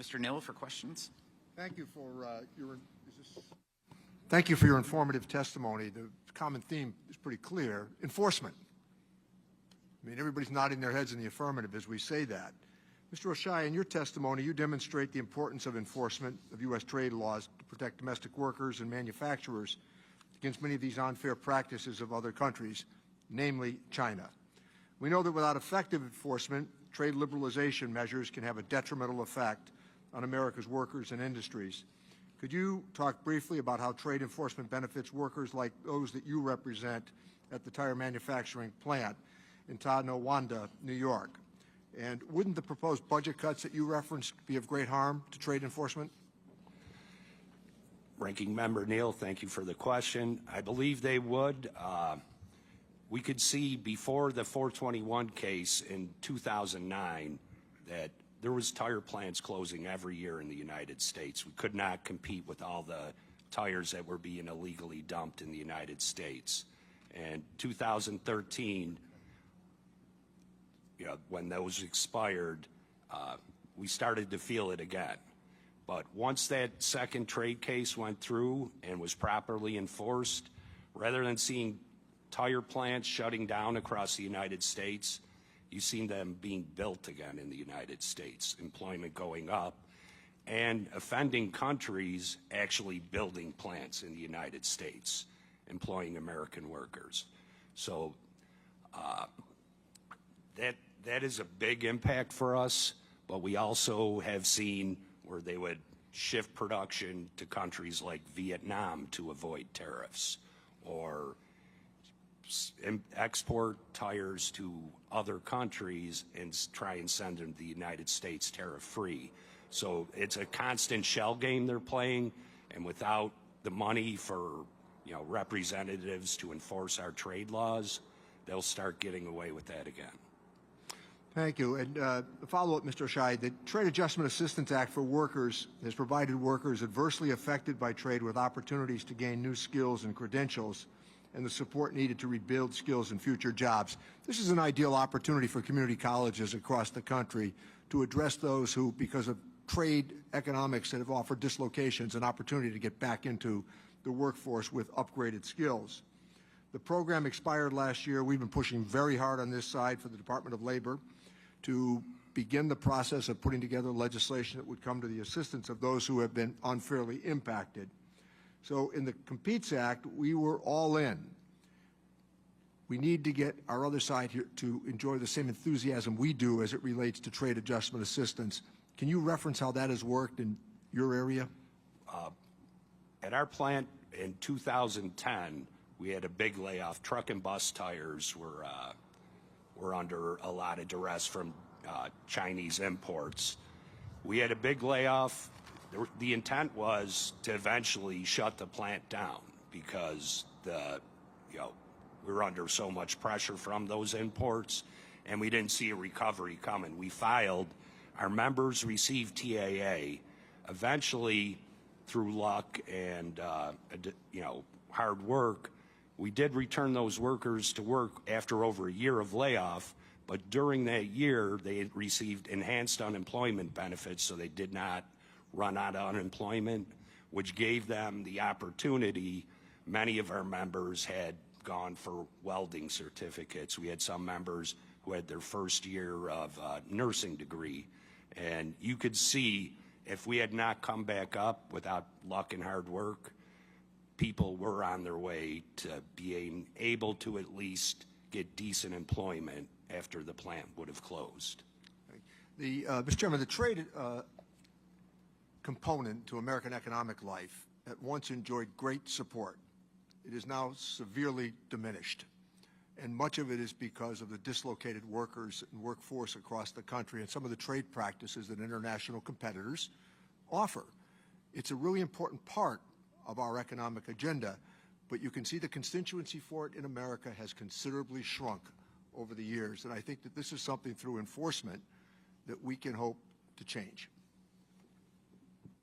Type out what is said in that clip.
Mr. Neal for questions. Thank you for Thank you for your informative testimony. The common theme is pretty clear: enforcement. I mean, everybody's nodding their heads in the affirmative as we say that. Mr. Oshai, in your testimony, you demonstrate the importance of enforcement of U.S. trade laws to protect domestic workers and manufacturers against many of these unfair practices of other countries, namely China. We know that without effective enforcement, trade liberalization measures can have a detrimental effect on America's workers and industries. Could you talk briefly about how trade enforcement benefits workers like those that you represent at the tire manufacturing plant in Tonawanda, New York? And wouldn't the proposed budget cuts that you referenced be of great harm to trade enforcement? Ranking Member Neal, thank you for the question. I believe they would. We could see before the 421 case in 2009 that there was tire plants closing every year in the United States. We could not compete with all the tires that were being illegally dumped in the United States. And 2013, when those expired, we started to feel it again. But once that second trade case went through and was properly enforced, rather than seeing tire plants shutting down across the United States, you've seen them being built again in the United States, employment going up, and offending countries actually building plants in the United States, employing American workers. So that is a big impact for us, but we also have seen where they would shift production to countries like Vietnam to avoid tariffs, or export tires to other countries and try and send them to the United States tariff-free. So it's a constant shell game they're playing, and without the money for representatives to enforce our trade laws, they'll start getting away with that again. Thank you. And a follow-up, Mr. Oshai, the Trade Adjustment Assistance Act for workers has provided workers adversely affected by trade with opportunities to gain new skills and credentials and the support needed to rebuild skills and future jobs. This is an ideal opportunity for community colleges across the country to address those who, because of trade economics that have offered dislocations, an opportunity to get back into the workforce with upgraded skills. The program expired last year. We've been pushing very hard on this side for the Department of Labor to begin the process of putting together legislation that would come to the assistance of those who have been unfairly impacted. So in the Competes Act, we were all in. We need to get our other side here to enjoy the same enthusiasm we do as it relates to trade adjustment assistance. Can you reference how that has worked in your area? At our plant in 2010, we had a big layoff. Truck and bus tires were under a lot of duress from Chinese imports. We had a big layoff. The intent was to eventually shut the plant down because we were under so much pressure from those imports, and we didn't see a recovery coming. We filed. Our members received TAA. Eventually, through luck and hard work, we did return those workers to work after over a year of layoff. But during that year, they had received enhanced unemployment benefits, so they did not run out of unemployment, which gave them the opportunity. Many of our members had gone for welding certificates. We had some members who had their first year of nursing degree. And you could see if we had not come back up without luck and hard work, people were on their way to being able to at least get decent employment after the plant would have closed. Mr. Chairman, the trade component to American economic life at once enjoyed great support. It is now severely diminished, and much of it is because of the dislocated workers and workforce across the country and some of the trade practices that international competitors offer. It's a really important part of our economic agenda, but you can see the constituency for it in America has considerably shrunk over the years, and I think that this is something through enforcement that we can hope to change.